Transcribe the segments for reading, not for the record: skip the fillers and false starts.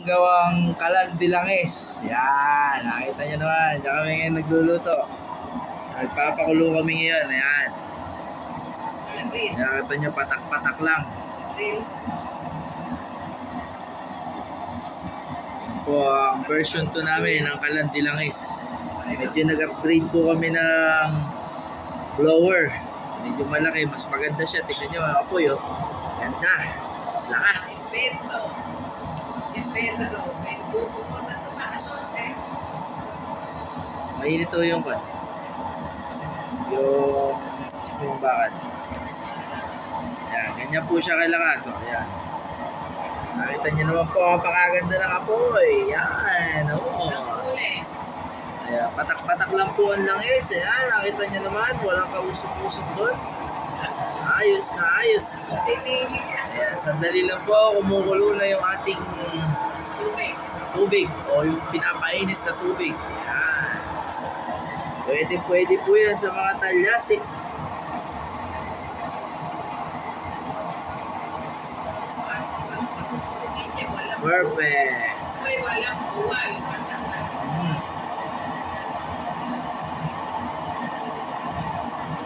ginagawang kalandilangis. Yan, nakita nyo naman. Diyan kami ngayon nagluluto. Nagpapakulo kami ngayon. Ayan. Nakita nyo, patak-patak lang. Po ang version 2 namin ng kalandilangis. Medyo nag-upgrade po kami ng blower. Medyo malaki, mas maganda siya. Tignan nyo mga apoy, oh. Ganda. Lakas. Mainit to yung kan. Yung spring bakal. Ayan, ganyan po siya kalakas. Oh. Ayan. Nakita nyo naman po, napakaganda ng apoy. Ayan, oh. Ayan, patak-patak lang po ang langis. Ayan, nakita nyo naman, walang kausok-usok doon. Ayos na ayos. Ayan, sandali lang po, kumukulo na yung ating tubig o yung pinapainit na tubig. Ayan. Pwede po yan sa mga talyasik. Perfect.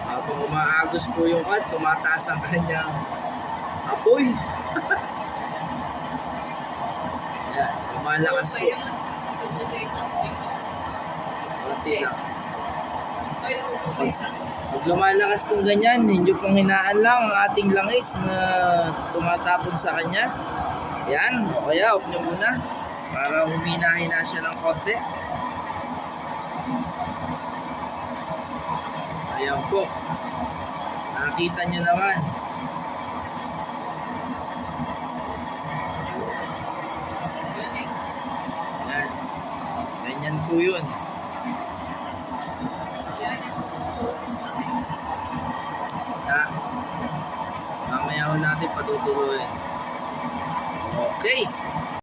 Habang umaagos po yung kat, tumataas ang kanyang apoy. Ayan, lumalakas po. Konti lang. Pag lumalakas pong ganyan, hindi pong hinaan lang ang ating langis na tumatapon sa kanya. Yan, o kaya off nyo muna para humina-hina siya ng konti. Ayan po, nakita nyo naman. Yan, ganyan po yun. Mamaya ho natin patutuloy. Okay.